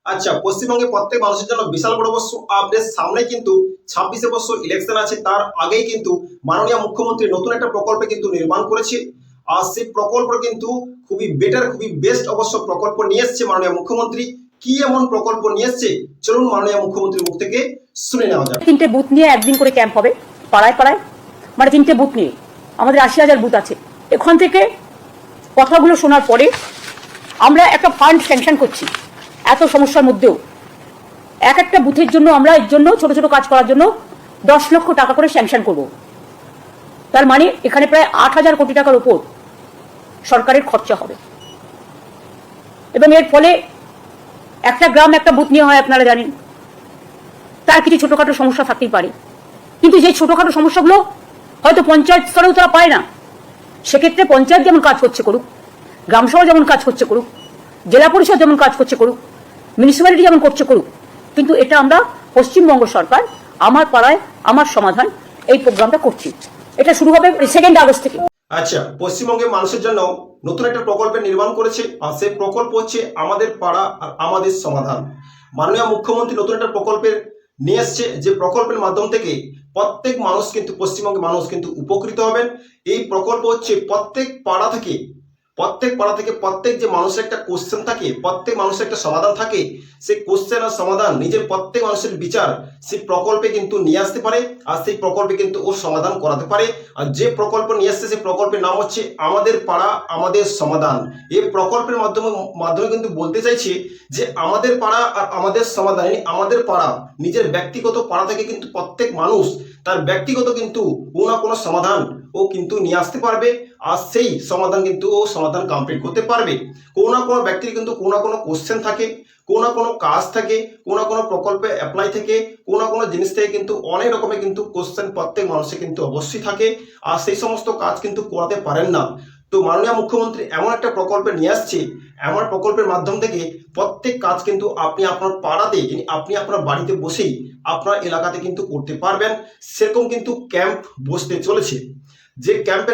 আচ্ছা, পশ্চিমবঙ্গে প্রত্যেক মানুষের জন্য বিশাল বড় বড় আপডেট সামনে কিন্তু 26শে বছর ইলেকশন আছে, তার আগেই কিন্তু মাননীয় মুখ্যমন্ত্রী নতুন একটা প্রকল্প কিন্তু নির্মাণ করেছে। আর সেই প্রকল্প কিন্তু খুবই বেটার, খুবই বেস্ট অবশ্য প্রকল্প নিয়ে এসছে মাননীয় মুখ্যমন্ত্রী। কি এমন প্রকল্প নিয়ে এসছে, চলুন মাননীয় মুখ্যমন্ত্রীর মুখ থেকে শুনে নেওয়া যাক। 3টে বুথ নিয়ে একদিন করে ক্যাম্প হবে পাড়ায় পাড়ায়, মানে 3টে বুথ নিয়ে আমাদের 80,000 বুথ আছে। এখান থেকে কথাগুলো শোনার পরে আমরা একটা ফান্ড স্যাংশন করছি। এত সমস্যার মধ্যেও এক একটা বুথের জন্য আমরা এর জন্য ছোট ছোট কাজ করার জন্য 10 লক্ষ টাকা করে স্যাংশন করব। তার মানে এখানে প্রায় 8,000 কোটি টাকার উপর সরকারের খরচা হবে। এবং এর ফলে একটা গ্রাম একটা বুথ নিয়ে হয়, আপনারা জানেন, তার কিছু ছোটখাটো সমস্যা থাকতেই পারে, কিন্তু যে ছোটখাটো সমস্যাগুলো হয়তো পঞ্চায়েত স্তরেও তারা পায় না, সেক্ষেত্রে পঞ্চায়েত যেমন কাজ করছে করুক, গ্রামসভা যেমন কাজ করছে করুক, জেলা পরিষদ যেমন কাজ করছে করুক, মিউনিসিপ্যালিটি যেমন করছে করুক, কিন্তু এটা আমরা পশ্চিমবঙ্গ সরকার আমার পাড়ায় আমার সমাধান এই প্রোগ্রামটা করছি। এটা শুরু হবে 2 আগস্ট থেকে। আচ্ছা, পশ্চিমবঙ্গের মানুষের জন্য নতুন একটা প্রকল্পের নির্মাণ করেছে, আর সেই প্রকল্প হচ্ছে আমাদের পাড়া আর আমাদের সমাধান। মাননীয় মুখ্যমন্ত্রী নতুন একটা প্রকল্পের নিয়ে এসছে, যে প্রকল্পের মাধ্যম থেকে প্রত্যেক মানুষ কিন্তু পশ্চিমবঙ্গের মানুষ কিন্তু উপকৃত হবেন। এই প্রকল্প হচ্ছে প্রত্যেক পাড়া থেকে প্রত্যেক যে মানুষের একটা কোশ্চেন থাকে, প্রত্যেক মানুষের একটা সমাধান থাকে, সেই কোশ্চেন আর সমাধান নিজের প্রত্যেক মানুষের বিচার সেই প্রকল্পে কিন্তু নিয়ে আসতে পারে, আর সেই প্রকল্পে কিন্তু ও সমাধান করাতে পারে। আর যে প্রকল্প নিয়ে আসছে সেই প্রকল্পের নাম হচ্ছে আমাদের পাড়া আমাদের সমাধান। এই প্রকল্পের মাধ্যমে কিন্তু বলতে চাইছে যে আমাদের পাড়া আর আমাদের সমাধান, আমাদের পাড়া নিজের ব্যক্তিগত পাড়া থেকে কিন্তু প্রত্যেক মানুষ তার ব্যক্তিগত কিন্তু কোনো না কোনো সমাধান ও কিন্তু নিয়ে আসতে পারবে, আর সেই সমাধান কিন্তু ও সমাধান কমপ্লিট করতে পারবে। কোনো না কোনো ব্যক্তির কিন্তু কোনো না কোনো কোশ্চেন থাকে, কোনো না কোনো কাজ থাকে, কোনো না কোনো প্রকল্পে অ্যাপ্লাই থেকে, কোনো না কোনো জিনিস থেকে কিন্তু অনেক রকমের কিন্তু কোশ্চেন প্রত্যেক মানুষের কিন্তু অবশ্যই থাকে, আর সেই সমস্ত কাজ কিন্তু করাতে পারেন না। তো মাননীয় মুখ্যমন্ত্রী এমন একটা প্রকল্পে নিয়ে আসছে, এমন প্রকল্পের মাধ্যম থেকে প্রত্যেক কাজ কিন্তু আপনি আপনার পাড়াতে, আপনি আপনার বাড়িতে বসেই আপনার এলাকাতে কিন্তু করতে পারবেন। সেরকম কিন্তু ক্যাম্প বসতে চলেছে, যে ক্যাম্পের